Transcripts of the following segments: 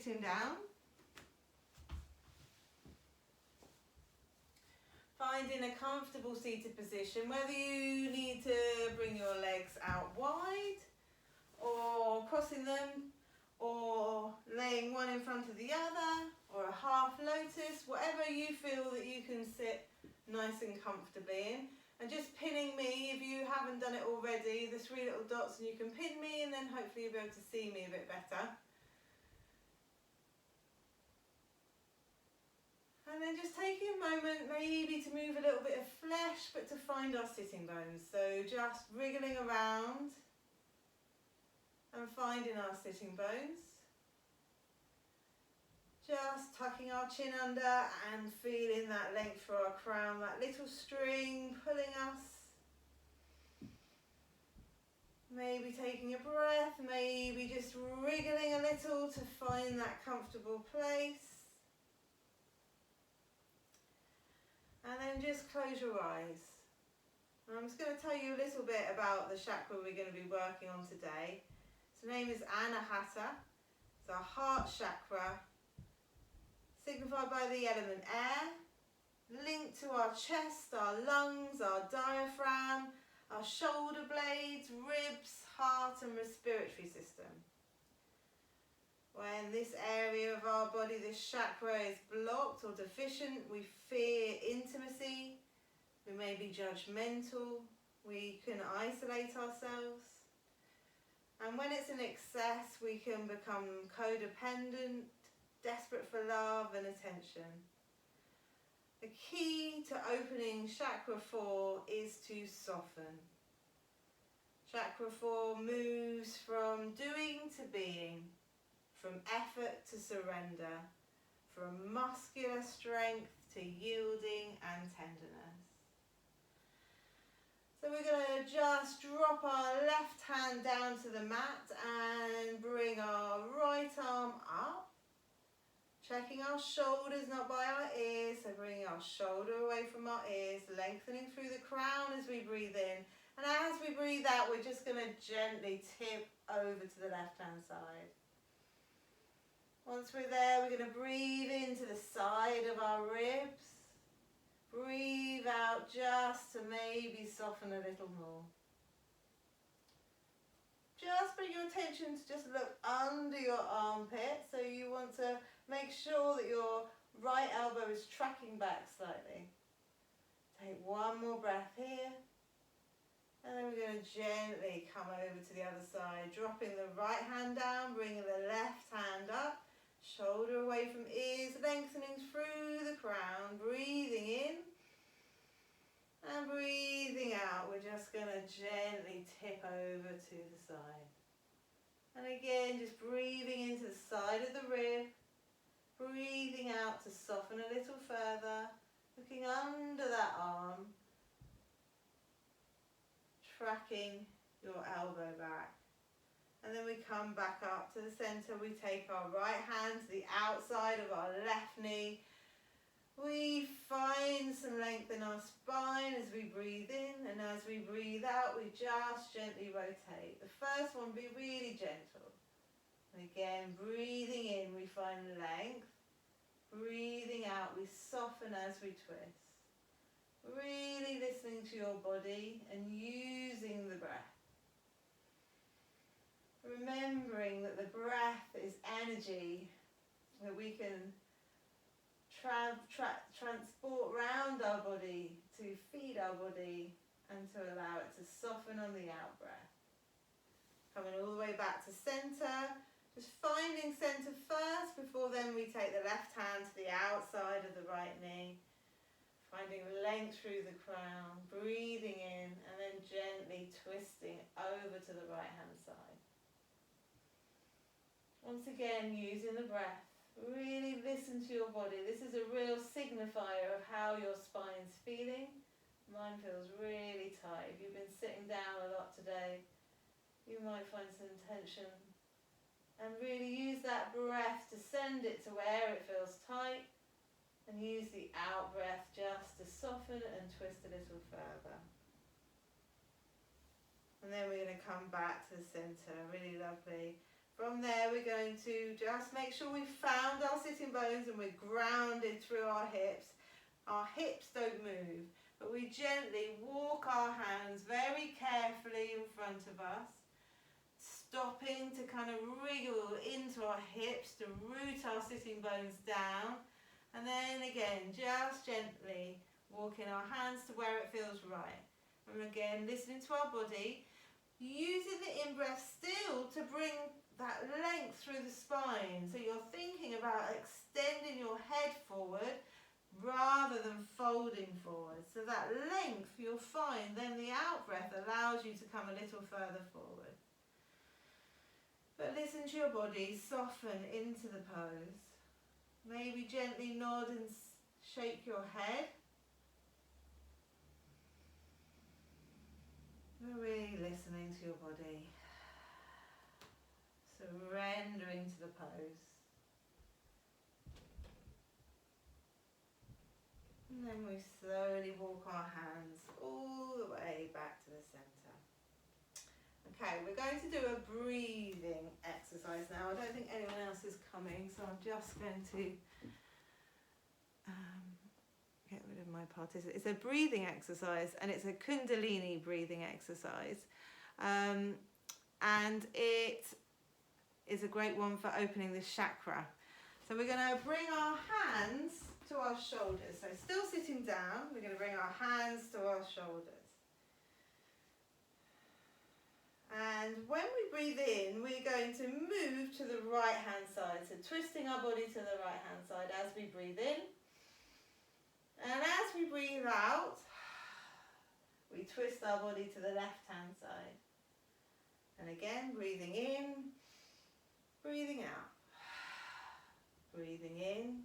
sitting down. Finding a comfortable seated position, whether you need to bring your legs out wide or crossing them, or laying one in front of the other, or a half lotus, whatever you feel that you can sit nice and comfortably in. And just pinning me, if you haven't done it already, the 3 little dots, and you can pin me, and then hopefully you'll be able to see me a bit better. And then just taking a moment maybe to move a little bit of flesh, but to find our sitting bones. So just wriggling around and finding our sitting bones. Just tucking our chin under and feeling that length for our crown, that little string pulling us. Maybe taking a breath, maybe just wriggling a little to find that comfortable place. And then just close your eyes. I'm just going to tell you a little bit about the chakra we're going to be working on today. Its name is Anahata. It's our heart chakra, signified by the element air, linked to our chest, our lungs, our diaphragm, our shoulder blades, ribs, heart and respiratory system. When this area of our body, this chakra, is blocked or deficient, we fear intimacy, we may be judgmental, we can isolate ourselves. And when it's in excess, we can become codependent, desperate for love and attention. The key to opening chakra 4 is to soften. Chakra 4 moves from doing to being, from effort to surrender, from muscular strength to yielding and tenderness. So we're going to just drop our left hand down to the mat and bring our right arm up. Checking our shoulders, not by our ears, so bringing our shoulder away from our ears, lengthening through the crown as we breathe in. And as we breathe out, we're just going to gently tip over to the left-hand side. Once we're there, we're going to breathe into the side of our ribs. Breathe out just to maybe soften a little more. Just bring your attention to just look under your armpit. So you want to make sure that your right elbow is tracking back slightly. Take one more breath here. And then we're going to gently come over to the other side, dropping the right hand down, bringing the left hand up. Shoulder away from ears, lengthening through the crown, breathing in and breathing out. We're just going to gently tip over to the side. And again, just breathing into the side of the rib, breathing out to soften a little further, looking under that arm, tracking your elbow back. And then we come back up to the center. We take our right hand to the outside of our left knee. We find some length in our spine as we breathe in, and as we breathe out, we just gently rotate. The first one, be really gentle. And again, breathing in, we find length. Breathing out, we soften as we twist. Really listening to your body and using the breath. Remembering that the breath is energy that we can transport around our body to feed our body and to allow it to soften on the out breath. Coming all the way back to center, just finding center first before then we take the left hand to the outside of the right knee. Finding length through the crown, breathing in and then gently twisting over to the right hand side. Once again, using the breath, really listen to your body. This is a real signifier of how your spine's feeling. Mine feels really tight. If you've been sitting down a lot today, you might find some tension. And really use that breath to send it to where it feels tight, and use the out breath just to soften and twist a little further. And then we're going to come back to the center, really lovely. From there we're going to just make sure we've found our sitting bones and we're grounded through our hips. Our hips don't move, but we gently walk our hands very carefully in front of us, stopping to kind of wriggle into our hips to root our sitting bones down, and then again just gently walking our hands to where it feels right. And again listening to our body, using the in-breath still to bring that length through the spine. So you're thinking about extending your head forward rather than folding forward. So that length you'll find then the out-breath allows you to come a little further forward. But listen to your body, soften into the pose. Maybe gently nod and shake your head. We're really listening to your body. Surrendering to the pose. And then we slowly walk our hands all the way back to the centre. Okay, we're going to do a breathing exercise now. I don't think anyone else is coming, so I'm just going to get rid of my participant. It's a breathing exercise, and it's a Kundalini breathing exercise. And it is a great one for opening this chakra. So we're going to bring our hands to our shoulders. So still sitting down, we're going to bring our hands to our shoulders. And when we breathe in, we're going to move to the right hand side. So twisting our body to the right hand side as we breathe in. And as we breathe out, we twist our body to the left hand side. And again, breathing in, breathing out. Breathing in,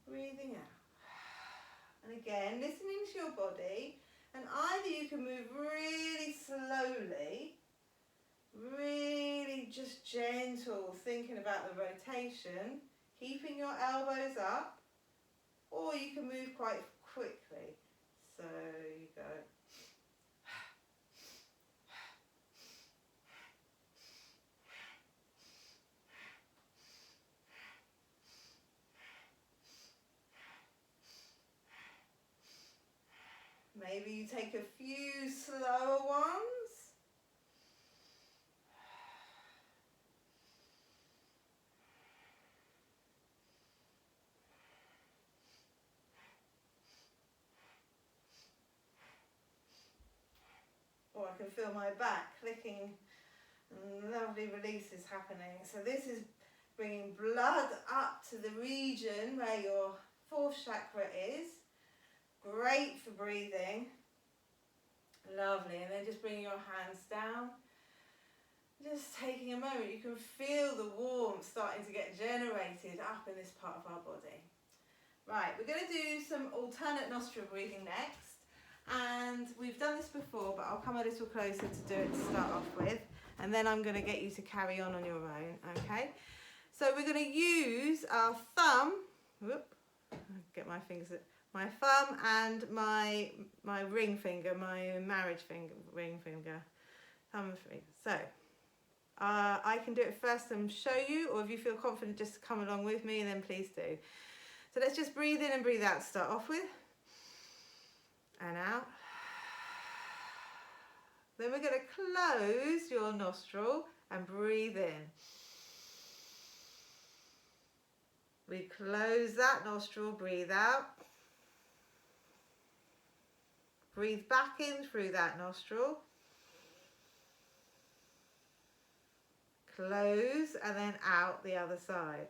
breathing out. And again, listening to your body. And either you can move really slowly, really just gentle, thinking about the rotation, keeping your elbows up, or you can move quite quickly. So you go. Maybe you take a few slower ones. Or I can feel my back clicking and lovely releases happening. So this is bringing blood up to the region where your fourth chakra is. Great for breathing. Lovely. And then just bringing your hands down. Just taking a moment. You can feel the warmth starting to get generated up in this part of our body. Right, we're going to do some alternate nostril breathing next. And we've done this before, but I'll come a little closer to do it to start off with. And then I'm going to get you to carry on your own, okay? So we're going to use our thumb. Whoop, get my fingers. My thumb and my ring finger, my marriage finger, ring finger, thumb and finger. So I can do it first and show you, or if you feel confident, just come along with me, then please do. So let's just breathe in and breathe out to start off with. And out. Then we're going to close your nostril and breathe in. We close that nostril, breathe out. Breathe back in through that nostril. Close and then out the other side.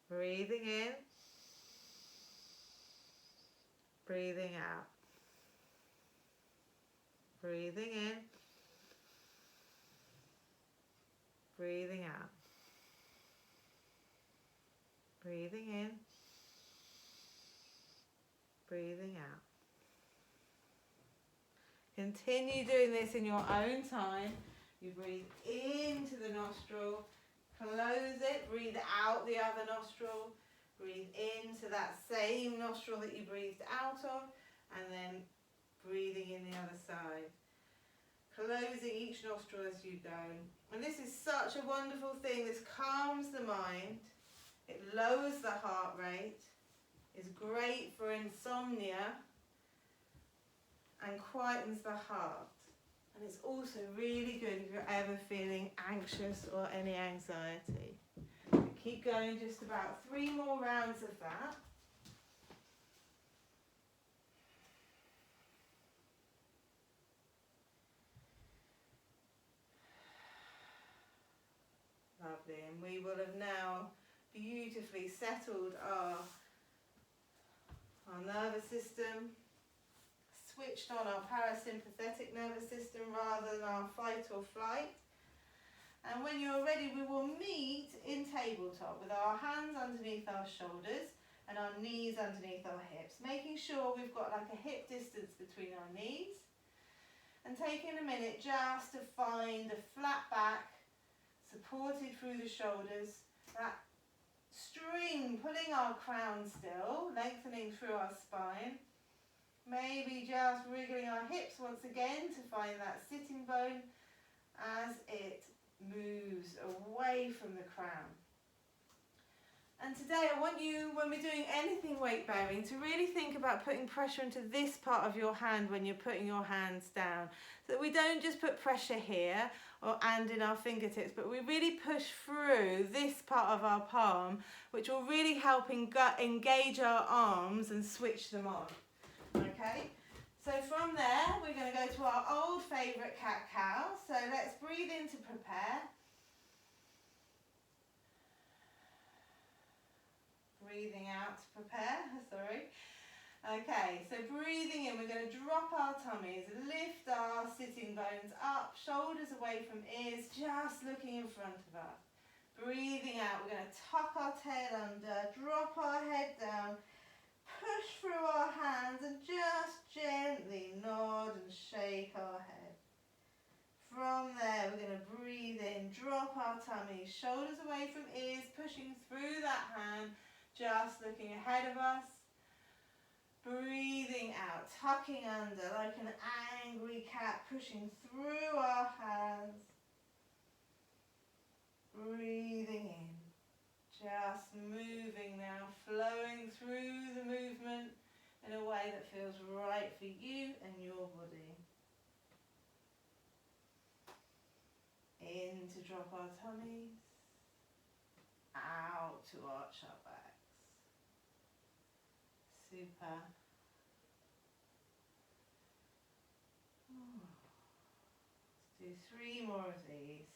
Breathing in. Breathing out. Breathing in. Breathing out. Breathing in. Breathing out. Continue doing this in your own time. You breathe into the nostril, close it, breathe out the other nostril, breathe into that same nostril that you breathed out of, and then breathing in the other side. closing each nostril as you go. And this is such a wonderful thing. This calms the mind, it lowers the heart rate, is great for insomnia and quietens the heart. And it's also really good if you're ever feeling anxious or any anxiety. Keep going, just about 3 more rounds of that. Lovely, and we will have now beautifully settled our nervous system, switched on our parasympathetic nervous system rather than our fight or flight. And when you're ready, we will meet in tabletop with our hands underneath our shoulders and our knees underneath our hips, making sure we've got like a hip distance between our knees, and taking a minute just to find a flat back, supported through the shoulders, that string pulling our crown still, lengthening through our spine. Maybe just wriggling our hips once again to find that sitting bone as it moves away from the crown. And today I want you, when we're doing anything weight bearing, to really think about putting pressure into this part of your hand when you're putting your hands down. So that we don't just put pressure here and in our fingertips, but we really push through this part of our palm, which will really help engage our arms and switch them on. Okay? So from there, we're going to go to our old favourite cat-cow. So let's breathe in to prepare. Breathing out to prepare, sorry. Okay, so breathing in, we're going to drop our tummies, lift our sitting bones up, shoulders away from ears, just looking in front of us. Breathing out, we're going to tuck our tail under, drop our head down, push through our hands and just gently nod and shake our head. From there, we're going to breathe in, drop our tummy, shoulders away from ears, pushing through that hand, just looking ahead of us. Breathing out, tucking under like an angry cat, pushing through our hands. Breathing in, just moving now, flowing through the movement in a way that feels right for you and your body. In to drop our tummies, out to arch our backs. Super. Let's do 3 more of these.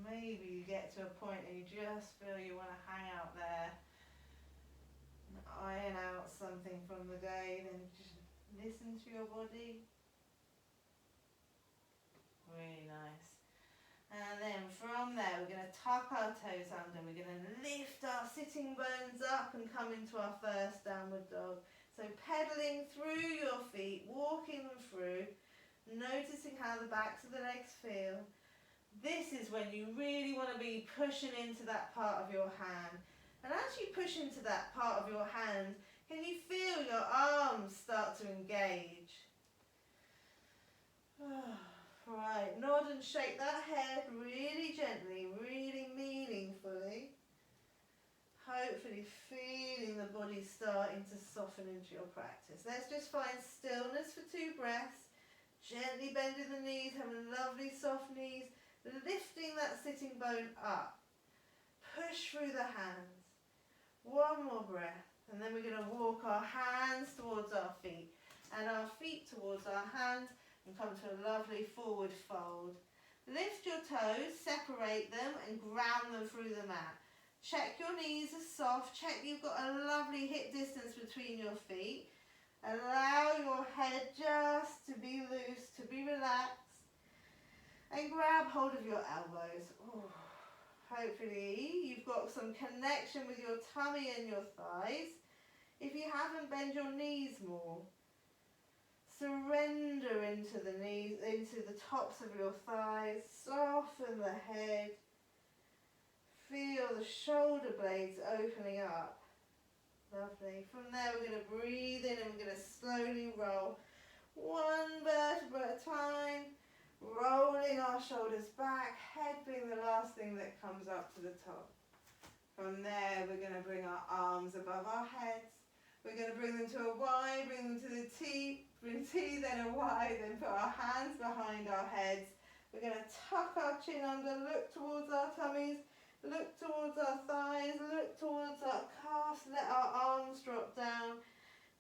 Maybe you get to a point and you just feel you want to hang out there and iron out something from the day, then just listen to your body. Really nice. And then from there, we're going to tuck our toes under. We're going to lift our sitting bones up and come into our first downward dog. So pedaling through your feet, walking them through, noticing how the backs of the legs feel. This is when you really want to be pushing into that part of your hand. And as you push into that part of your hand, can you feel your arms start to engage? Right, nod and shake that head really gently, really meaningfully. Hopefully feeling the body starting to soften into your practice. Let's just find stillness for 2 breaths. Gently bending the knees, having lovely soft knees. Lifting that sitting bone up. Push through the hands. 1 more breath. And then we're going to walk our hands towards our feet. And our feet towards our hands. And come to a lovely forward fold. Lift your toes, separate them and ground them through the mat. Check your knees are soft. Check you've got a lovely hip distance between your feet. Allow your head just to be loose, to be relaxed. And grab hold of your elbows. Ooh. Hopefully you've got some connection with your tummy and your thighs. If you haven't, bend your knees more. Surrender into the knees, into the tops of your thighs. Soften the head. Feel the shoulder blades opening up. Lovely. From there we're going to breathe in and we're going to slowly roll. One vertebra at a time. Rolling our shoulders back, head being the last thing that comes up to the top. From there we're going to bring our arms above our heads. We're going to bring them to a Y, bring them to the T, bring T, then a Y, then put our hands behind our heads. We're going to tuck our chin under, look towards our tummies, look towards our thighs, look towards our calves, let our arms drop down.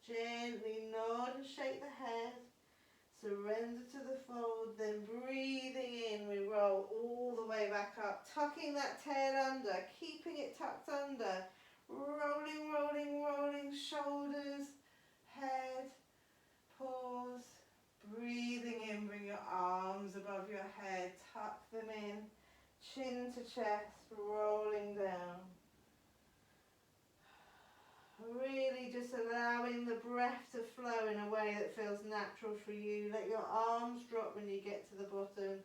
Gently nod and shake the head. Surrender to the fold, then breathing in, we roll all the way back up, tucking that tail under, keeping it tucked under, rolling, rolling, rolling, shoulders, head, pause, breathing in, bring your arms above your head, tuck them in, chin to chest, rolling down. Really just allowing the breath to flow in a way that feels natural for you. Let your arms drop when you get to the bottom.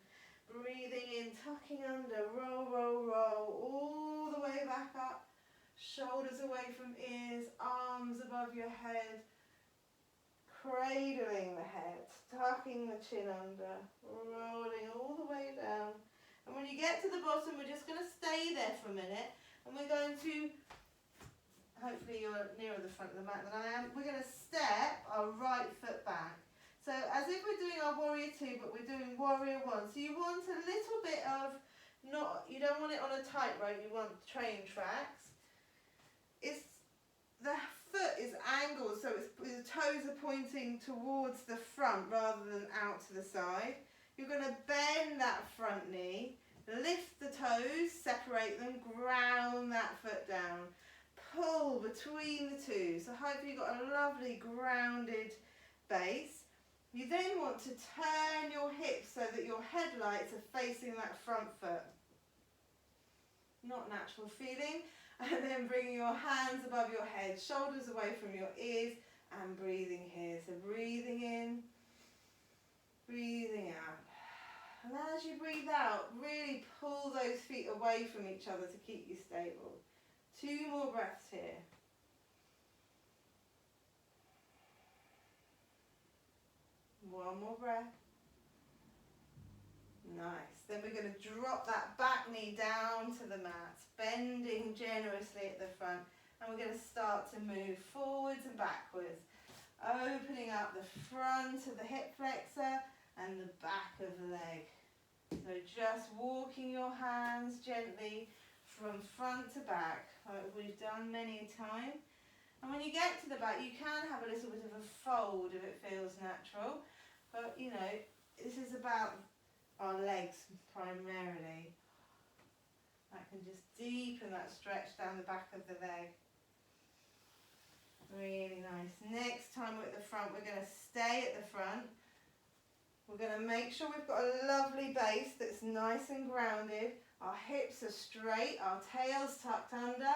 Breathing in, tucking under, roll, roll, roll, all the way back up. Shoulders away from ears, arms above your head. Cradling the head, tucking the chin under, rolling all the way down. And when you get to the bottom, we're just going to stay there for a minute. And we're going to, hopefully you're nearer the front of the mat than I am, we're going to step our right foot back. So as if we're doing our warrior 2, but we're doing warrior 1. So you want a little bit of, you don't want it on a tightrope, you want train tracks. The foot is angled, so the toes are pointing towards the front rather than out to the side. You're going to bend that front knee, lift the toes, separate them, ground that foot down. Pull between the two. So hopefully you've got a lovely grounded base. You then want to turn your hips so that your headlights are facing that front foot. Not natural feeling. And then bringing your hands above your head, shoulders away from your ears, and breathing here. So breathing in, breathing out. And as you breathe out, really pull those feet away from each other to keep you stable. 2 more breaths here. One more breath. Nice. Then we're going to drop that back knee down to the mat, bending generously at the front. And we're going to start to move forwards and backwards, opening up the front of the hip flexor and the back of the leg. So just walking your hands gently from front to back, like we've done many a time. And when you get to the back, you can have a little bit of a fold if it feels natural. But, you know, this is about our legs primarily. That can just deepen that stretch down the back of the leg. Really nice. Next time we're at the front, we're going to stay at the front. We're going to make sure we've got a lovely base that's nice and grounded. Our hips are straight, our tail's tucked under.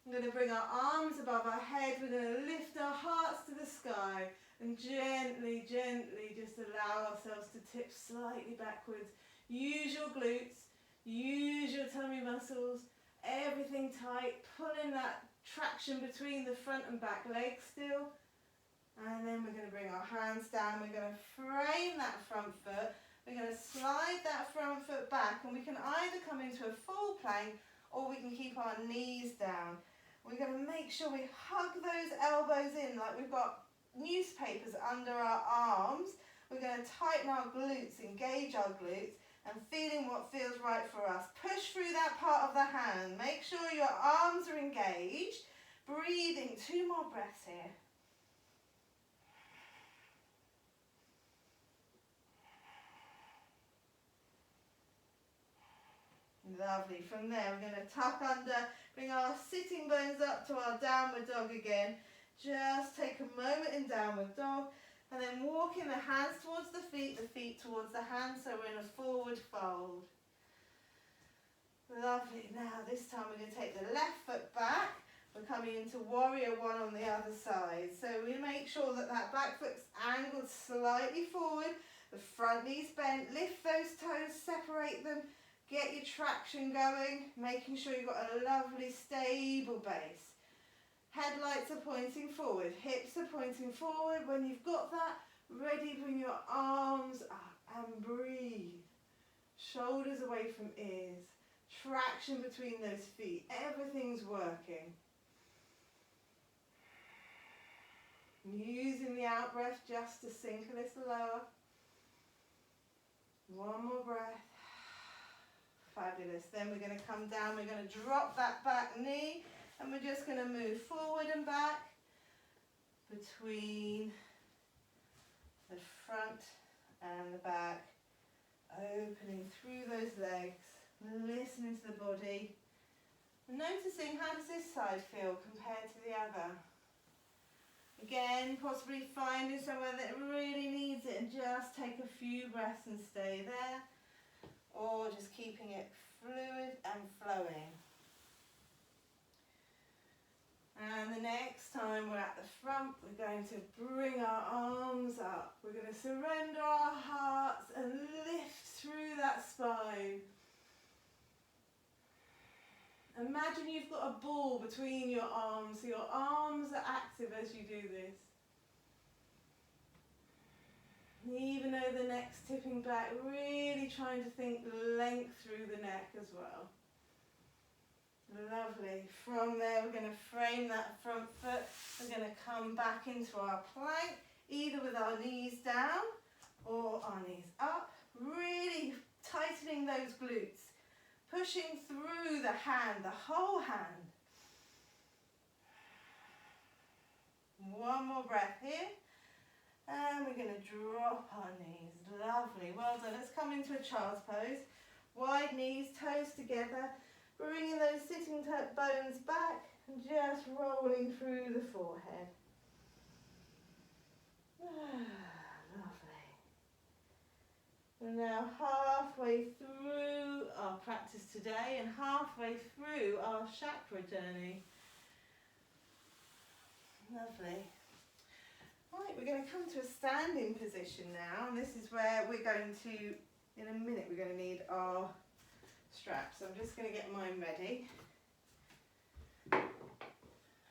We're going to bring our arms above our head. We're going to lift our hearts to the sky and gently, gently just allow ourselves to tip slightly backwards. Use your glutes, use your tummy muscles, everything tight, pulling that traction between the front and back legs still. And then we're going to bring our hands down. We're going to frame that front foot. We're going to slide that front foot back, and we can either come into a full plank or we can keep our knees down. We're going to make sure we hug those elbows in like we've got newspapers under our arms. We're going to tighten our glutes, engage our glutes, and feeling what feels right for us. Push through that part of the hand. Make sure your arms are engaged. Breathing, 2 more breaths here. Lovely. From there, we're going to tuck under, bring our sitting bones up to our downward dog again. Just take a moment in downward dog, and then walking the hands towards the feet towards the hands, so we're in a forward fold. Lovely. Now, this time we're going to take the left foot back. We're coming into warrior 1 on the other side. So we make sure that that back foot's angled slightly forward, the front knee's bent, lift those toes, separate them. Get your traction going, making sure you've got a lovely stable base. Headlights are pointing forward, hips are pointing forward. When you've got that, ready, bring your arms up and breathe. Shoulders away from ears. Traction between those feet. Everything's working. Using the out breath just to sink a little lower. One more breath. Fabulous. Then we're going to come down. We're going to drop that back knee. And we're just going to move forward and back between the front and the back, opening through those legs, listening to the body, and noticing how does this side feel compared to the other. Again, possibly finding somewhere that really needs it and just take a few breaths and stay there, or just keeping it fluid and flowing. And the next time we're at the front, we're going to bring our arms up. We're going to surrender our hearts and lift through that spine. Imagine you've got a ball between your arms, so your arms are active as you do this. Even though the neck's tipping back, really trying to think length through the neck as well. Lovely. From there, we're going to frame that front foot. We're going to come back into our plank, either with our knees down or our knees up. Really tightening those glutes. Pushing through the hand, the whole hand. One more breath here. And we're going to drop our knees. Lovely. Well done. Let's come into a child's pose. Wide knees, toes together. Bringing those sitting bones back and just rolling through the forehead. Lovely. We're now halfway through our practice today and halfway through our chakra journey. Lovely. Right, we're going to come to a standing position now, and this is where we're going to, in a minute, we're going to need our straps. So I'm just going to get mine ready.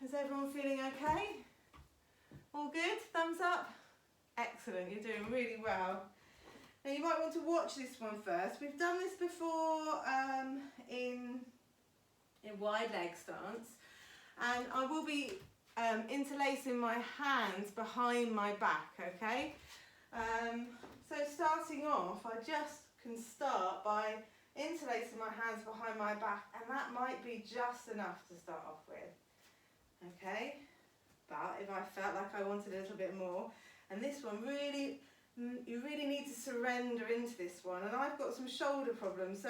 Is everyone feeling okay? All good? Thumbs up? Excellent, you're doing really well. Now you might want to watch this one first. We've done this before in wide leg stance, and I will be interlacing my hands behind my back, okay? So starting off, I just can start by interlacing my hands behind my back, and that might be just enough to start off with, okay? But if I felt like I wanted a little bit more, and this one really, you really need to surrender into this one, and I've got some shoulder problems, so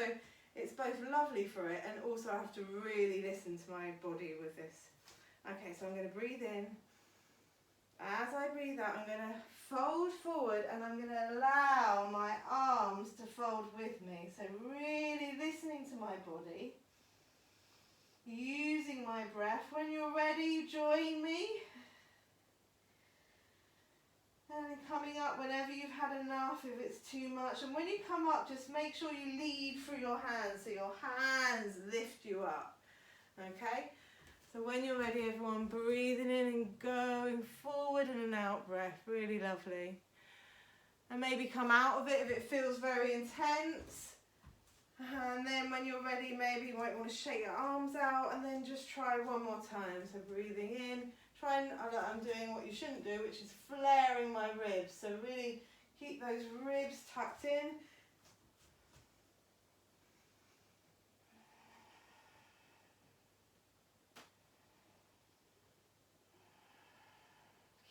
it's both lovely for it and also I have to really listen to my body with this. Okay, so I'm going to breathe in. As I breathe out, I'm going to fold forward and I'm going to allow my arms to fold with me. So really listening to my body, using my breath. When you're ready, join me. And coming up whenever you've had enough, if it's too much. And when you come up, just make sure you lead through your hands, so your hands lift you up. Okay? So when you're ready, everyone, breathing in and going forward and an out breath. Really lovely. And maybe come out of it if it feels very intense. And then when you're ready, maybe you might want to shake your arms out and then just try one more time. So breathing in. I'm doing what you shouldn't do, which is flaring my ribs. So really keep those ribs tucked in.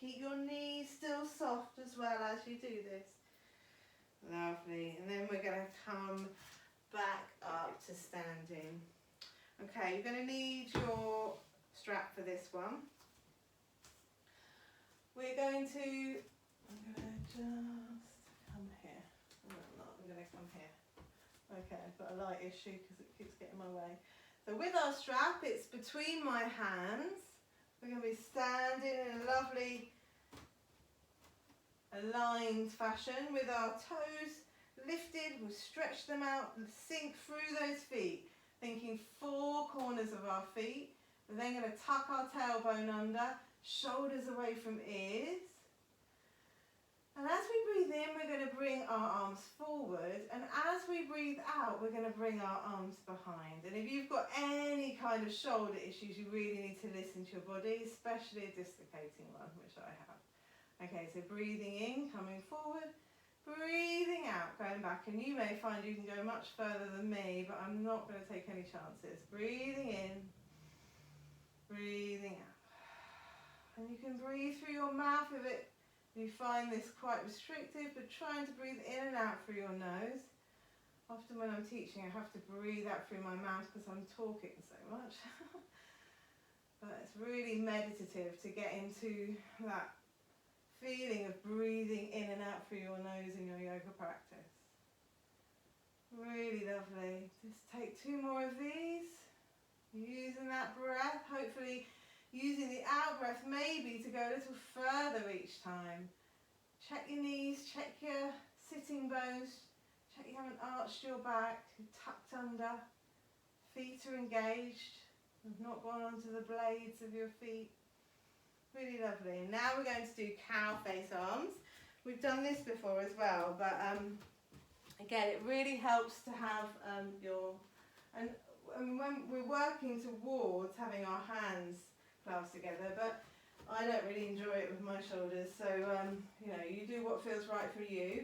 Keep your knees still soft as well as you do this. Lovely. And then we're going to come back up to standing. Okay, you're going to need your strap for this one. We're going to, I'm going to just come here. No, I'm not, I'm going to come here. Okay, I've got a light issue because it keeps getting in my way. So with our strap, it's between my hands. We're going to be standing in a lovely aligned fashion with our toes lifted. We'll stretch them out and sink through those feet, thinking four corners of our feet. We're then going to tuck our tailbone under, shoulders away from ears. And as we breathe in, we're going to bring our arms forward, and as we breathe out, we're going to bring our arms behind. And if you've got any kind of shoulder issues, you really need to listen to your body, especially a dislocating one, which I have. Okay, so breathing in, coming forward, breathing out, going back. And you may find you can go much further than me, but I'm not going to take any chances. Breathing in, breathing out. And you can breathe through your mouth if you find this quite restrictive, but trying to breathe in and out through your nose. Often when I'm teaching, I have to breathe out through my mouth because I'm talking so much. But it's really meditative to get into that feeling of breathing in and out through your nose in your yoga practice. Really lovely. Just take 2 more of these. Using that breath, hopefully using the out breath maybe to go a little further each time. Check your knees, check your sitting bones, check you haven't arched your back, you're tucked under, feet are engaged, you've not gone onto the blades of your feet. Really lovely. And now we're going to do cow face arms. We've done this before as well, but again, it really helps to have and when we're working towards having our hands clasped together, but I don't really enjoy it with my shoulders, so you do what feels right for you.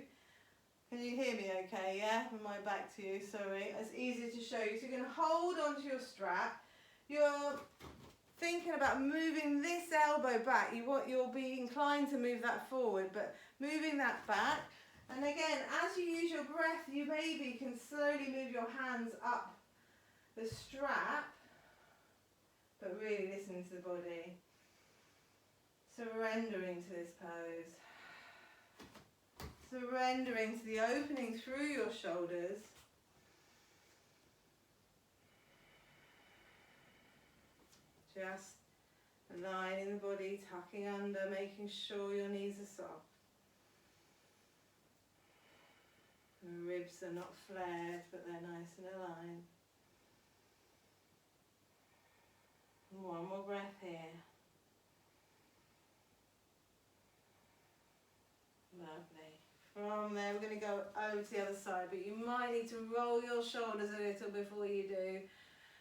Can you hear me okay? Yeah? With my back to you, sorry. It's easier to show you. So you're going to hold onto your strap. You're thinking about moving this elbow back. You'll be inclined to move that forward, but moving that back. And again, as you use your breath, you maybe can slowly move your hands up the strap, but really listening to the body. Surrendering to this pose. Surrendering to the opening through your shoulders. Just aligning the body, tucking under, making sure your knees are soft. The ribs are not flared, but they're nice and aligned. One more breath here. Lovely. From there, we're going to go over to the other side, but you might need to roll your shoulders a little before you do.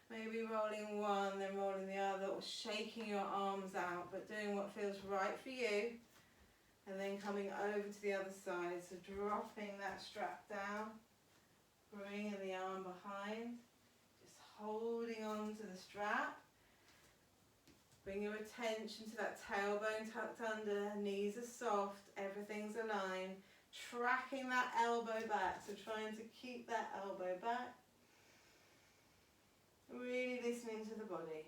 Maybe rolling one, then rolling the other, or shaking your arms out, but doing what feels right for you. And then coming over to the other side, so dropping that strap down, bringing the arm behind, just holding on to the strap. Bring your attention to that tailbone tucked under, knees are soft, everything's aligned. Tracking that elbow back, so trying to keep that elbow back. Really listening to the body.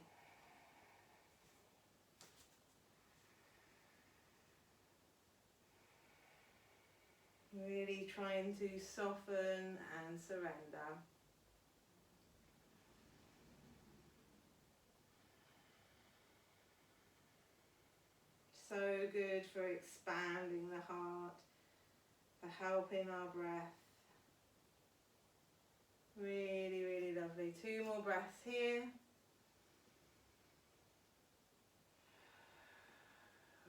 Really trying to soften and surrender. So good for expanding the heart, for helping our breath. Really, really lovely. 2 more breaths here.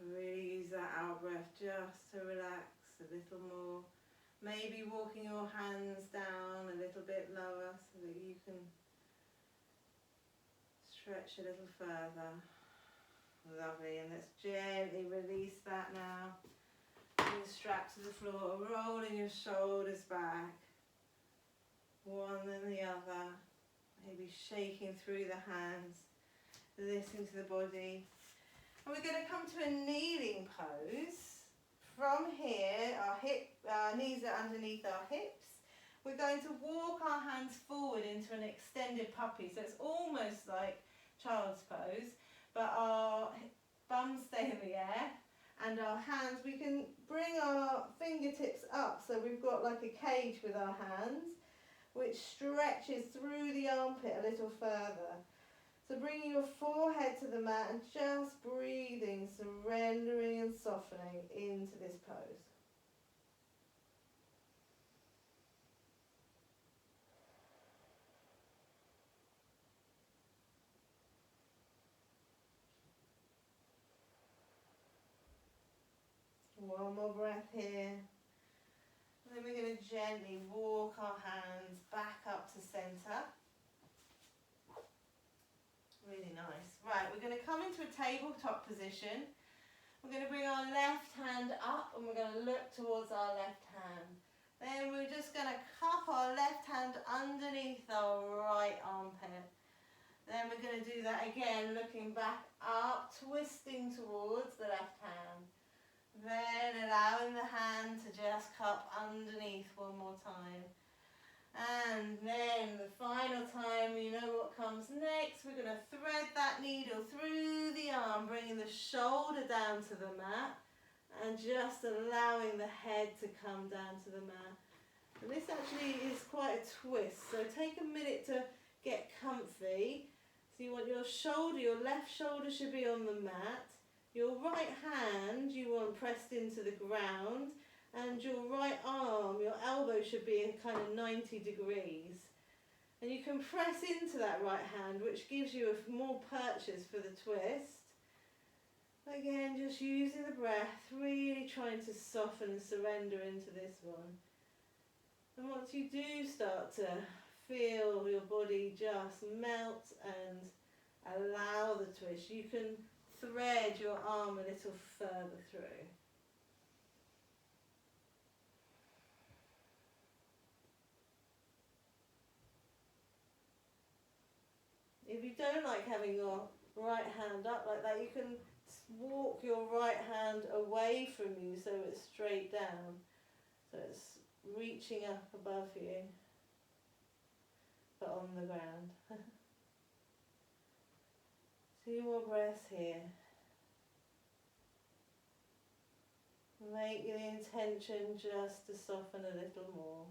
Really use that out breath just to relax a little more. Maybe walking your hands down a little bit lower so that you can stretch a little further. Lovely, and let's gently release that now. Bring the strap to the floor, rolling your shoulders back. One and the other. Maybe shaking through the hands. Listening to the body. And we're going to come to a kneeling pose. From here, our knees are underneath our hips. We're going to walk our hands forward into an extended puppy. So it's almost like child's pose. But our bums stay in the air and our hands, we can bring our fingertips up so we've got like a cage with our hands which stretches through the armpit a little further. So bringing your forehead to the mat and just breathing, surrendering and softening into this pose. One more breath here. And then we're going to gently walk our hands back up to centre. Really nice. Right, we're going to come into a tabletop position. We're going to bring our left hand up and we're going to look towards our left hand. Then we're just going to cup our left hand underneath our right armpit. Then we're going to do that again, looking back up, twisting towards the left hand. Then allowing the hand to just cup underneath one more time. And then the final time, you know what comes next. We're going to thread that needle through the arm, bringing the shoulder down to the mat and just allowing the head to come down to the mat. And this actually is quite a twist, so take a minute to get comfy. So you want your shoulder, your left shoulder should be on the mat. Your right hand you want pressed into the ground. And your right arm, your elbow should be in kind of 90 degrees. And you can press into that right hand, which gives you more purchase for the twist. Again, just using the breath, really trying to soften and surrender into this one. And once you do start to feel your body just melt and allow the twist, you can thread your arm a little further through. If you don't like having your right hand up like that, you can walk your right hand away from you so it's straight down. So it's reaching up above you, but on the ground. 2 more breaths here. Make the intention just to soften a little more.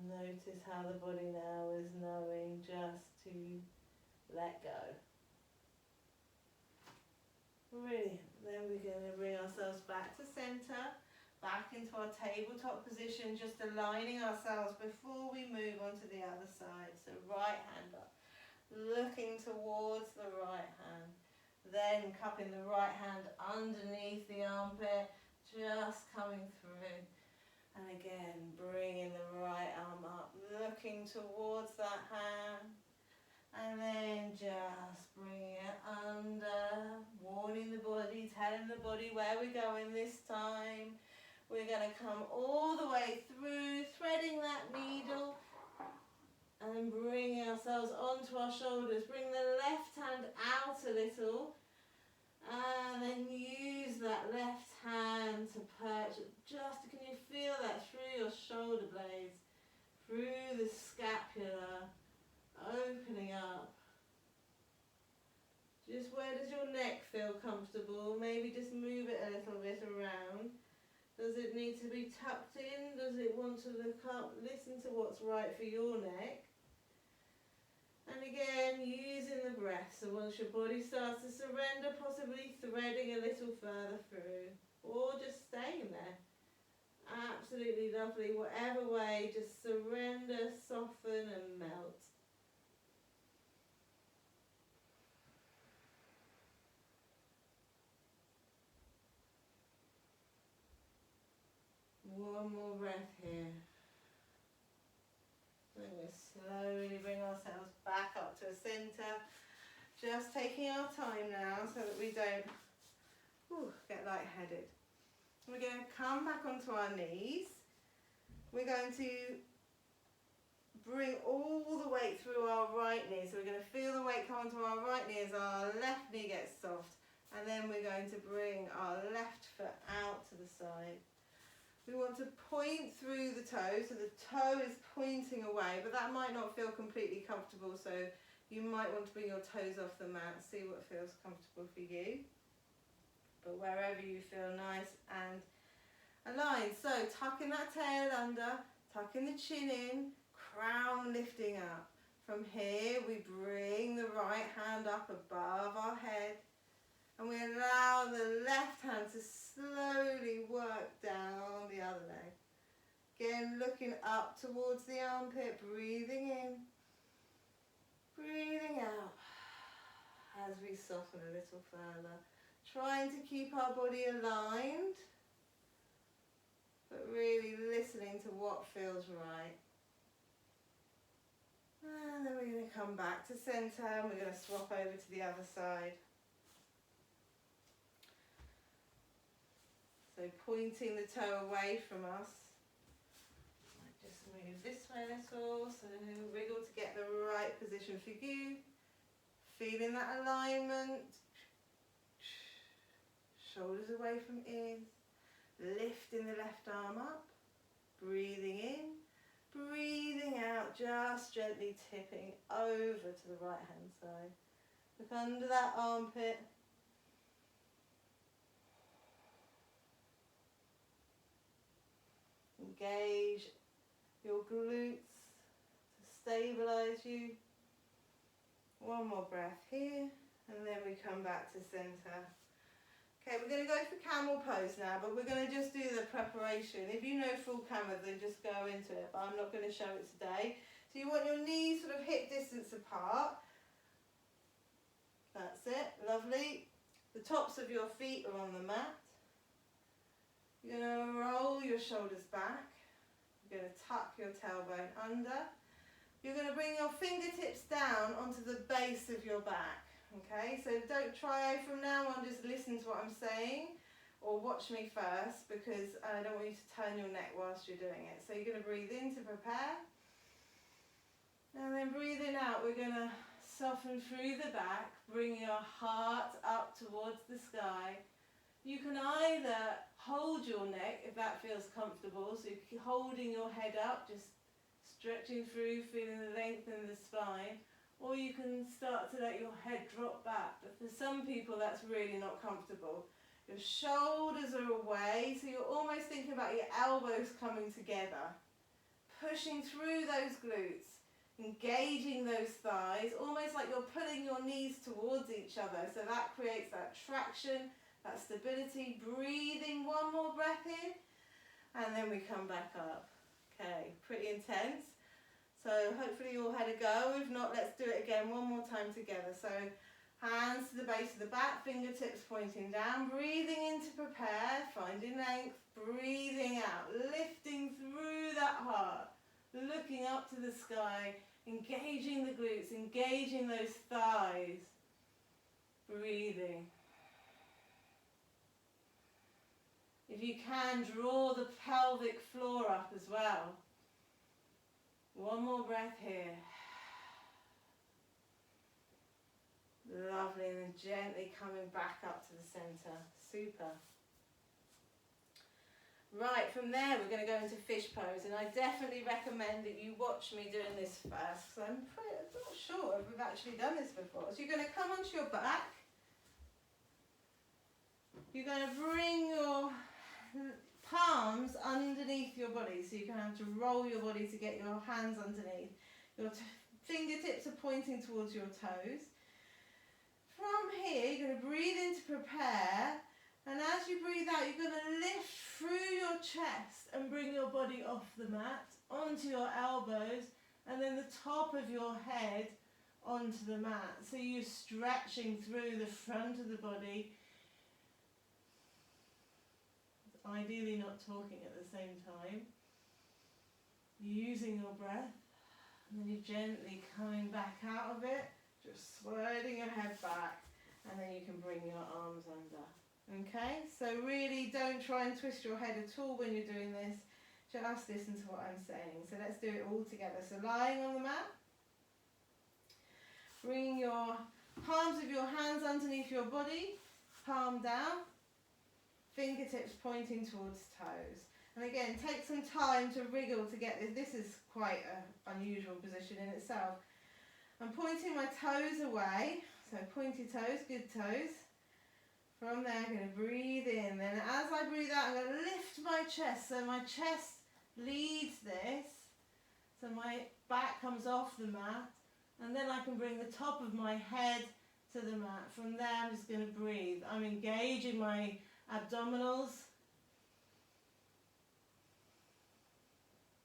Notice how the body now is knowing just to let go. Brilliant. Then we're going to bring ourselves back to centre, back into our tabletop position, just aligning ourselves before we move on to the other side. So right hand up, looking towards the right hand. Then cupping the right hand underneath the armpit, just coming through. And again, bringing the right arm up, looking towards that hand. And then just bringing it under, warning the body, telling the body where we're going this time. We're going to come all the way through, threading that needle. And then bringing ourselves onto our shoulders. Bring the left hand out a little. And then use that left hand to perch. Just, can you feel that through your shoulder blades, through the scapula, opening up. Just where does your neck feel comfortable? Maybe just move it a little bit around. Does it need to be tucked in? Does it want to look up? Listen to what's right for your neck. And again, using the breath. So once your body starts to surrender, possibly threading a little further through. Or just staying there. Absolutely lovely. Whatever way, just surrender, soften and melt. One more breath here. Then we'll slowly bring ourselves back up to a centre. Just taking our time now so that we don't get lightheaded. We're going to come back onto our knees. We're going to bring all the weight through our right knee. So we're going to feel the weight come onto our right knee as our left knee gets soft. And then we're going to bring our left foot out to the side. We want to point through the toe, so the toe is pointing away, but that might not feel completely comfortable, so you might want to bring your toes off the mat, see what feels comfortable for you. But wherever you feel nice and aligned. So tucking that tail under, tucking the chin in, crown lifting up. From here we bring the right hand up above our head. And we allow the left hand to slowly work down the other leg. Again, looking up towards the armpit, breathing in, breathing out. as we soften a little further. Trying to keep our body aligned, but really listening to what feels right. And then we're going to come back to centre and we're going to swap over to the other side. So pointing the toe away from us. Just move this way a little, so wriggle to get the right position for you. Feeling that alignment. Shoulders away from ears. Lifting the left arm up. Breathing in. Breathing out, just gently tipping over to the right hand side. Look under that armpit. Engage your glutes to stabilise you. One more breath here, and then we come back to centre. Okay, we're going to go for camel pose now, but we're going to just do the preparation. If you know full camel, then just go into it, but I'm not going to show it today. So you want your knees sort of hip distance apart. That's it, lovely. The tops of your feet are on the mat. You're going to roll your shoulders back. You're going to tuck your tailbone under. You're going to bring your fingertips down onto the base of your back. Okay, so don't try from now on, just listen to what I'm saying or watch me first, because I don't want you to turn your neck whilst you're doing it. So you're going to breathe in to prepare, and then breathing out, we're going to soften through the back, bring your heart up towards the sky. You can either hold your neck if that feels comfortable, so you're holding your head up, just stretching through, feeling the length in the spine. Or you can start to let your head drop back. But for some people that's really not comfortable. Your shoulders are away, so you're almost thinking about your elbows coming together. Pushing through those glutes, engaging those thighs, almost like you're pulling your knees towards each other. So that creates that traction, that stability. Breathing, one more breath in, and then we come back up. Okay, pretty intense. So hopefully you all had a go. If not, let's do it again one more time together. So hands to the base of the back, fingertips pointing down, breathing in to prepare, finding length, breathing out, lifting through that heart, looking up to the sky, engaging the glutes, engaging those thighs, breathing. If you can, draw the pelvic floor up as well. One more breath here. Lovely, and then gently coming back up to the centre. Super. Right, from there we're going to go into fish pose, and I definitely recommend that you watch me doing this first, because I'm not sure if we've actually done this before. So you're going to come onto your back. You're going to bring your palms underneath your body, so you can have to roll your body to get your hands underneath. Your fingertips are pointing towards your toes. From here, you're going to breathe in to prepare, and as you breathe out, you're going to lift through your chest and bring your body off the mat, onto your elbows, and then the top of your head onto the mat. So you're stretching through the front of the body, ideally not talking at the same time, using your breath, and then you're gently coming back out of it, just sliding your head back, and then you can bring your arms under. Okay, so really don't try and twist your head at all when you're doing this, just listen to what I'm saying. So let's do it all together. So lying on the mat, bringing your palms of your hands underneath your body, palm down, fingertips pointing towards toes. And again, take some time to wriggle to get this. This is quite an unusual position in itself. I'm pointing my toes away, so pointy toes, good toes. From there, I'm going to breathe in. Then as I breathe out, I'm going to lift my chest, so my chest leads this. So my back comes off the mat, and then I can bring the top of my head to the mat. From there, I'm just going to breathe. I'm engaging my abdominals.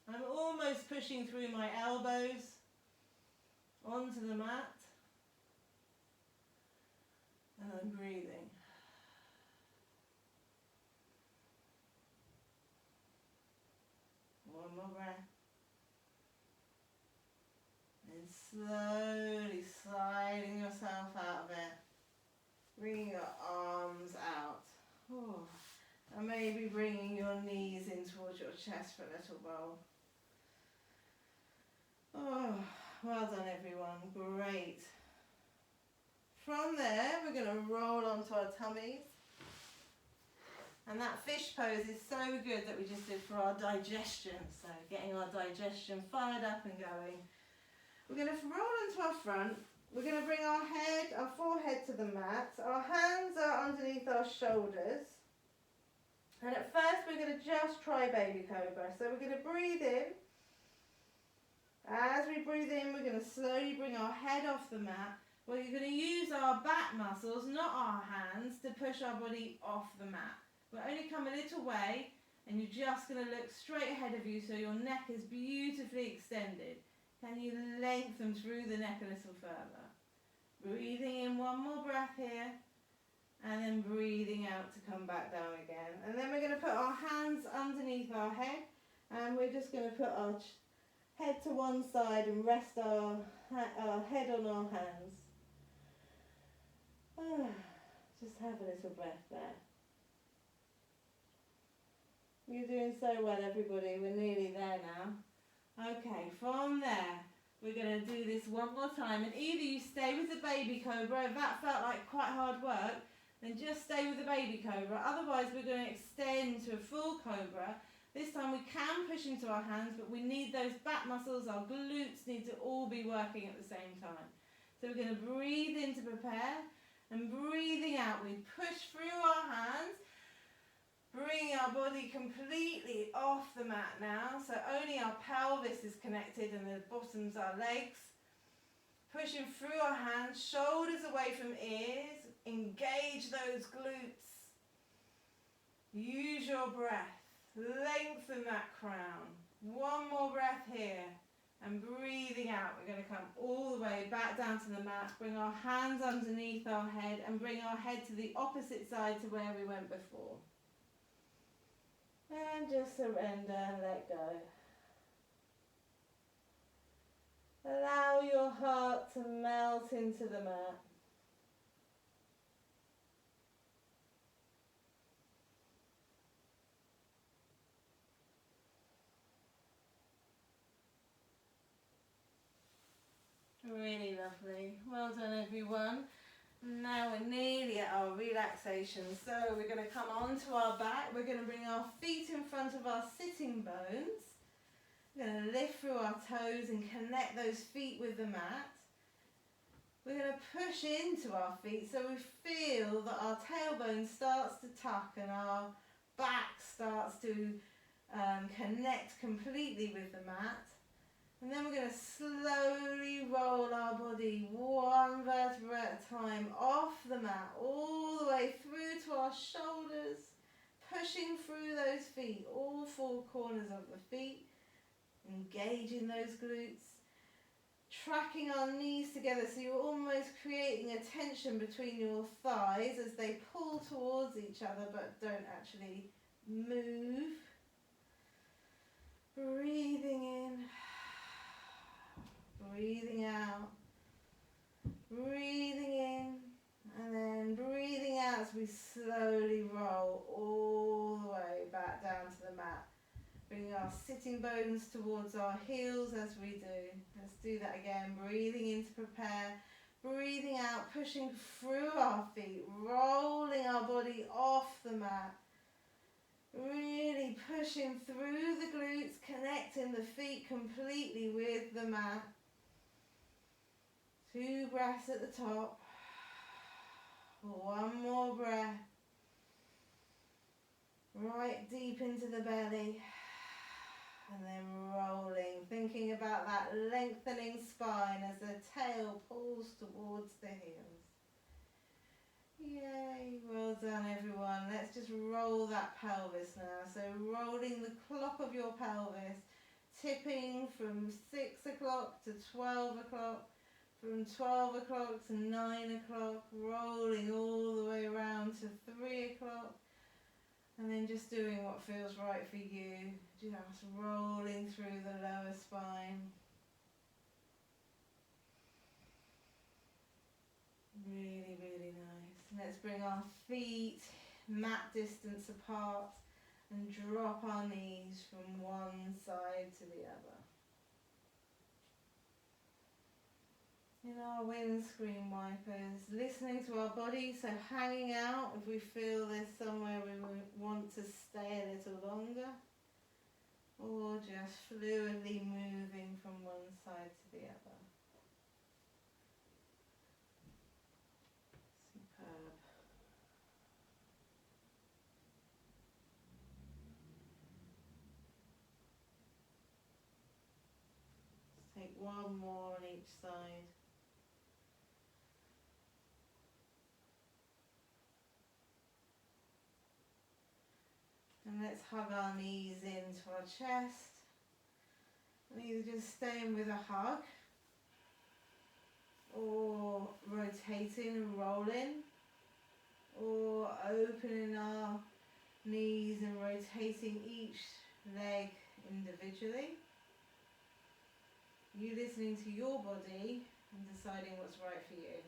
I'm almost pushing through my elbows onto the mat. And then breathing. One more breath. And slowly sliding yourself out of it. Bringing your arms out. Oh. And maybe bringing your knees in towards your chest for a little roll. Oh, well done everyone. Great. From there, we're going to roll onto our tummies. And that fish pose is so good that we just did for our digestion. So getting our digestion fired up and going. We're going to roll onto our front. We're going to bring our forehead to the mat. Our hands are underneath our shoulders. And at first we're going to just try baby cobra. So we're going to breathe in. As we breathe in, we're going to slowly bring our head off the mat. Well, you're going to use our back muscles, not our hands, to push our body off the mat. We'll only come a little way, and you're just going to look straight ahead of you so your neck is beautifully extended. Can you lengthen through the neck a little further? Breathing in one more breath here, and then breathing out to come back down again. And then we're going to put our hands underneath our head, and we're just going to put our head to one side and rest our head on our hands. Just have a little breath there. You're doing so well, everybody. We're nearly there now. Okay, from there, we're going to do this one more time. And either you stay with the baby cobra, if that felt like quite hard work, then just stay with the baby cobra. Otherwise, we're going to extend to a full cobra. This time we can push into our hands, but we need those back muscles, our glutes need to all be working at the same time. So we're going to breathe in to prepare, and breathing out, we push through our hands, bringing our body completely off the mat now, so only our pelvis is connected and the bottoms are legs. Pushing through our hands, shoulders away from ears, engage those glutes. Use your breath. Lengthen that crown. One more breath here. And breathing out, we're going to come all the way back down to the mat. Bring our hands underneath our head and bring our head to the opposite side to where we went before. And just surrender and let go. Allow your heart to melt into the mat. Really lovely. Well done everyone. Now we're nearly at our relaxation. So we're going to come onto our back. We're going to bring our feet in front of our sitting bones. We're going to lift through our toes and connect those feet with the mat. We're going to push into our feet so we feel that our tailbone starts to tuck and our back starts to connect completely with the mat. And then we're going to slowly roll our body one vertebra at a time off the mat, all the way through to our shoulders, pushing through those feet, all four corners of the feet, engaging those glutes, tracking our knees together so you're almost creating a tension between your thighs as they pull towards each other but don't actually move. Breathing in. Breathing out, breathing in, and then breathing out as we slowly roll all the way back down to the mat. Bringing our sitting bones towards our heels as we do. Let's do that again. Breathing in to prepare, breathing out, pushing through our feet, rolling our body off the mat. Really pushing through the glutes, connecting the feet completely with the mat. 2 breaths at the top. 1 more breath. Right deep into the belly. And then rolling, thinking about that lengthening spine as the tail pulls towards the heels. Yay, well done everyone. Let's just roll that pelvis now. So rolling the clock of your pelvis, tipping from 6 o'clock to 12 o'clock. from 12 o'clock to 9 o'clock, rolling all the way around to 3 o'clock, and then just doing what feels right for you, just rolling through the lower spine. Really, really nice. Let's bring our feet mat distance apart and drop our knees from one side to the other. In our windscreen wipers, listening to our body, so hanging out if we feel there's somewhere we want to stay a little longer, or just fluidly moving from one side to the other. Superb. Let's take one more on each side. And let's hug our knees into our chest. And either just staying with a hug, or rotating and rolling, or opening our knees and rotating each leg individually. You listening to your body and deciding what's right for you.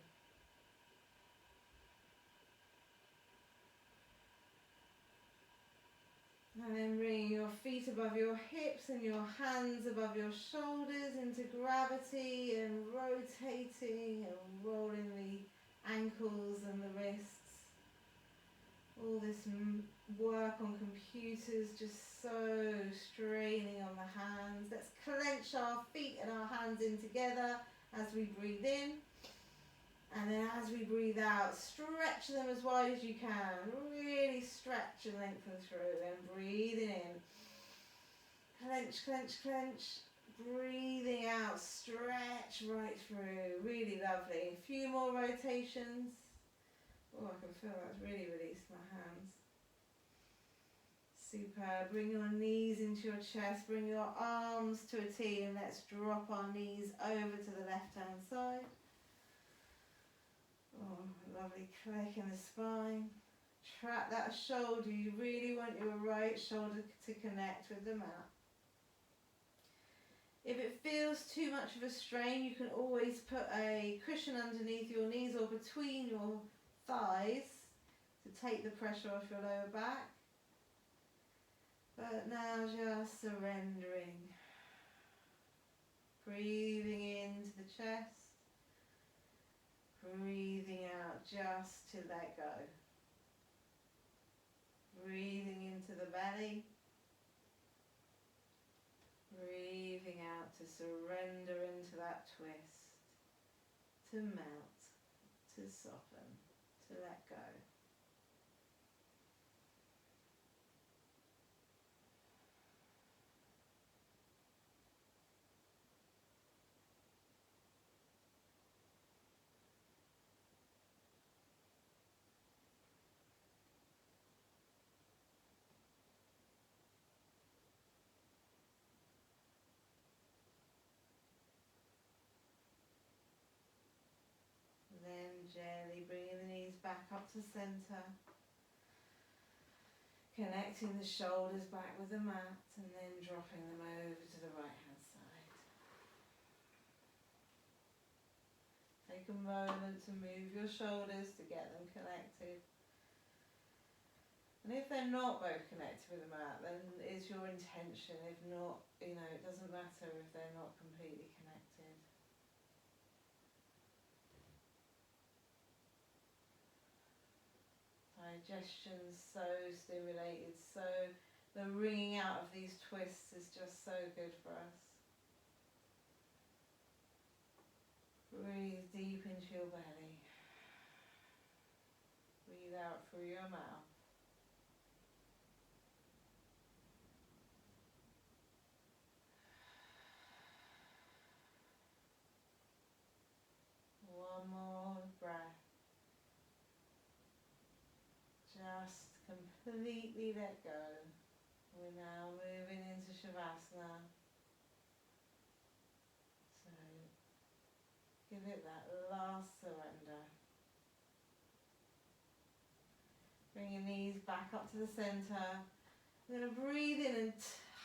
And then bringing your feet above your hips and your hands above your shoulders into gravity, and rotating and rolling the ankles and the wrists. All this work on computers, just so straining on the hands. Let's clench our feet and our hands in together as we breathe in. And then as we breathe out, stretch them as wide as you can. Really stretch and lengthen through. And breathing in. Clench, clench, clench. Breathing out, stretch right through. Really lovely. A few more rotations. Oh, I can feel that's really released my hands. Super. Bring your knees into your chest. Bring your arms to a T, and let's drop our knees over to the left hand side. Oh, lovely click in the spine. Trap that shoulder. You really want your right shoulder to connect with the mat. If it feels too much of a strain, you can always put a cushion underneath your knees or between your thighs to take the pressure off your lower back. But now just surrendering. Breathing into the chest. Breathing out just to let go. Breathing into the belly. Breathing out to surrender into that twist. To melt. To soften. To let go. Then gently bringing the knees back up to center. Connecting the shoulders back with the mat, and then dropping them over to the right hand side. Take a moment to move your shoulders to get them connected. And if they're not both connected with the mat, then it's your intention. If not, it doesn't matter if they're not completely connected. Digestion so stimulated, so the wringing out of these twists is just so good for us. Breathe deep into your belly. Breathe out through your mouth. One more breath. Just completely let go. We're now moving into Shavasana. So Give it that last surrender. Bring your knees back up to the center. We're going to breathe in and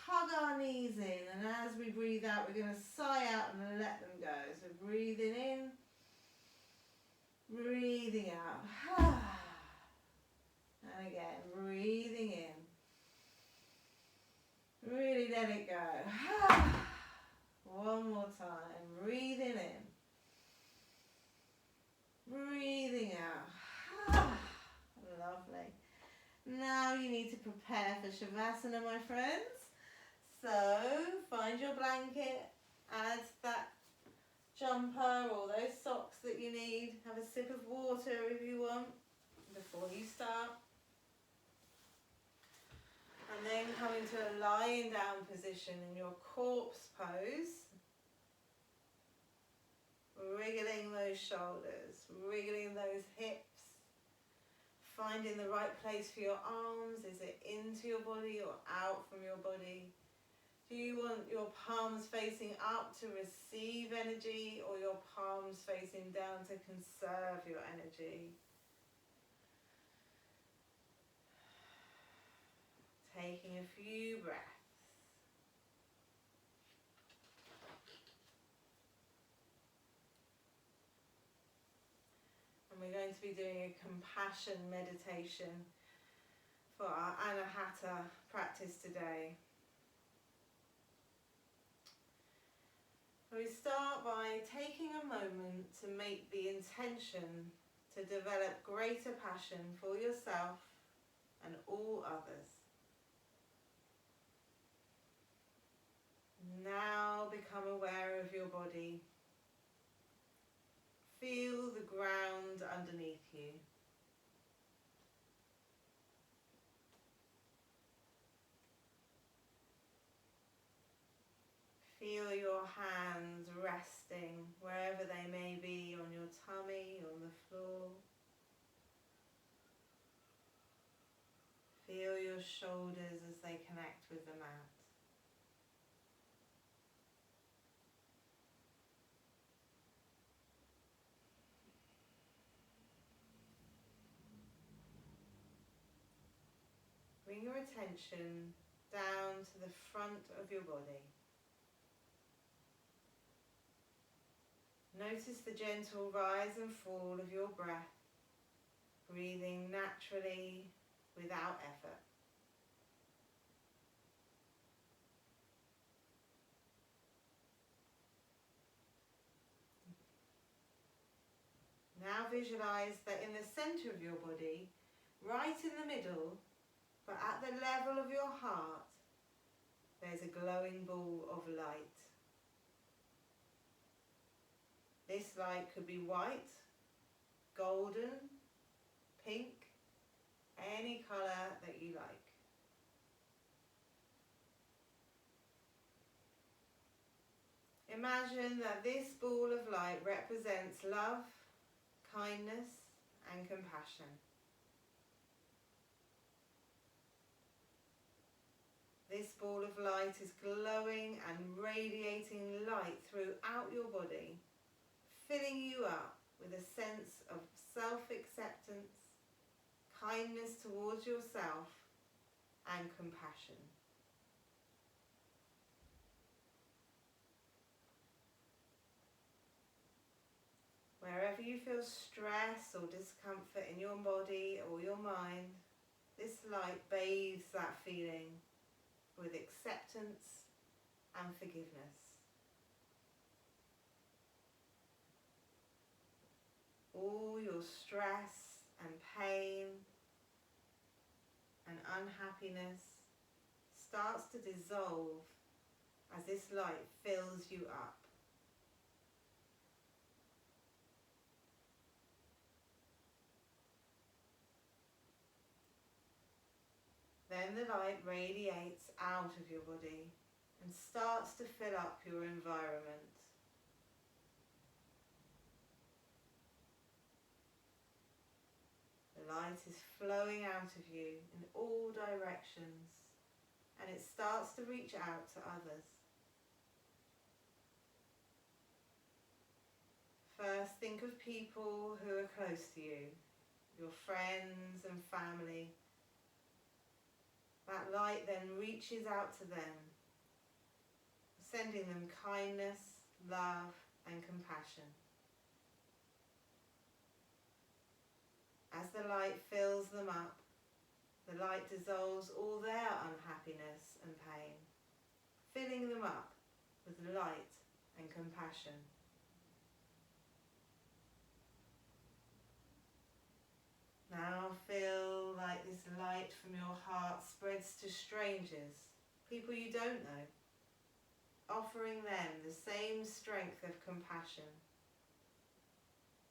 hug our knees in, and as we breathe out, we're going to sigh out and let them go. So breathing in, breathing out. And again, breathing in. Really let it go. One more time. Breathing in. Breathing out. Lovely. Now you need to prepare for Shavasana, my friends. So find your blanket, add that jumper or those socks that you need. Have a sip of water if you want before you start. And then come into a lying down position in your corpse pose. Wriggling those shoulders, wriggling those hips. Finding the right place for your arms. Is it into your body or out from your body? Do you want your palms facing up to receive energy, or your palms facing down to conserve your energy? Taking a few breaths. And we're going to be doing a compassion meditation for our Anahata practice today. We start by taking a moment to make the intention to develop greater passion for yourself and all others. Now become aware of your body. Feel the ground underneath you. Feel your hands resting wherever they may be, on your tummy, on the floor. Feel your shoulders as they connect with the mat. Bring your attention down to the front of your body. Notice the gentle rise and fall of your breath, breathing naturally without effort. Now visualize that in the center of your body, right in the middle, but at the level of your heart, there's a glowing ball of light. This light could be white, golden, pink, any colour that you like. Imagine that this ball of light represents love, kindness, and compassion. This ball of light is glowing and radiating light throughout your body, filling you up with a sense of self-acceptance, kindness towards yourself, and compassion. Wherever you feel stress or discomfort in your body or your mind, this light bathes that feeling with acceptance and forgiveness. All your stress and pain and unhappiness starts to dissolve as this light fills you up. Then the light radiates out of your body and starts to fill up your environment. The light is flowing out of you in all directions, and it starts to reach out to others. just think of people who are close to you, your friends and family. That light then reaches out to them, sending them kindness, love and compassion. As the light fills them up, the light dissolves all their unhappiness and pain, filling them up with light and compassion. Now feel like this light from your heart spreads to strangers, people you don't know, offering them the same strength of compassion,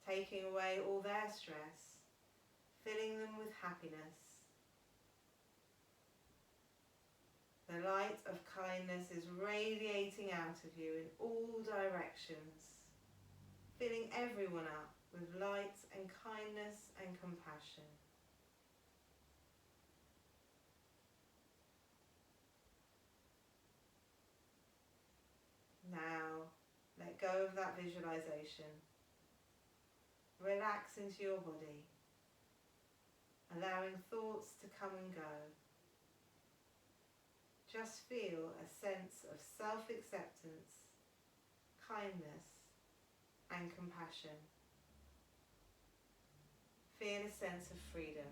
taking away all their stress, filling them with happiness. The light of kindness is radiating out of you in all directions, filling everyone up with light and kindness and compassion. Now, let go of that visualization. Relax into your body, allowing thoughts to come and go. Just feel a sense of self-acceptance, kindness and compassion. Feel a sense of freedom.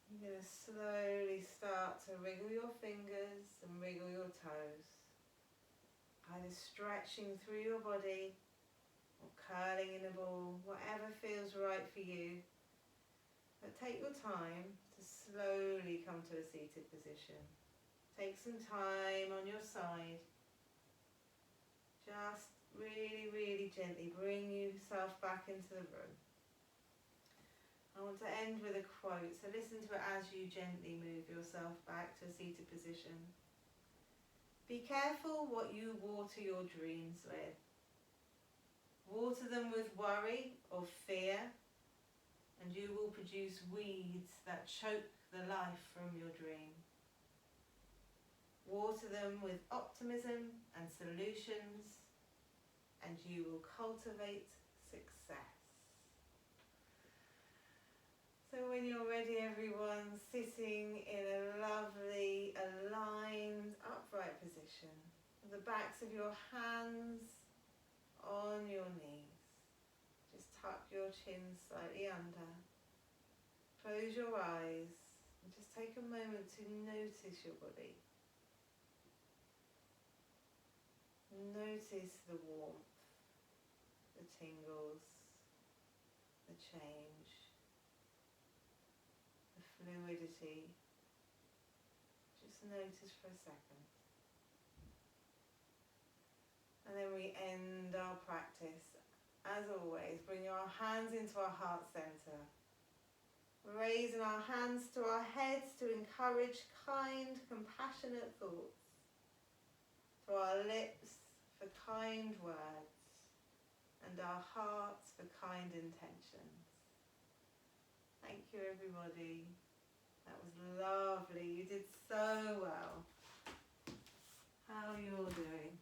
You're going to slowly start to wriggle your fingers and wriggle your toes, either stretching through your body or curling in a ball, whatever feels right for you. But take your time to slowly come to a seated position. Take some time on your side. Just really, really gently bring yourself back into the room. I want to end with a quote, so listen to it as you gently move yourself back to a seated position. Be careful what you water your dreams with. Water them with worry or fear, and you will produce weeds that choke the life from your dream. Water them with optimism and solutions, and you will cultivate success. So when you're ready, everyone, sitting in a lovely, aligned, upright position, with the backs of your hands on your knees. Just tuck your chin slightly under. Close your eyes and just take a moment to notice your body. Notice the warmth, the tingles, the change, the fluidity. Just notice for a second. And then we end our practice. As always, bring our hands into our heart center. Raising our hands to our heads to encourage kind, compassionate thoughts. To our lips for kind words. And our hearts for kind intentions. Thank you, everybody. That was lovely. You did so well. How are you all doing?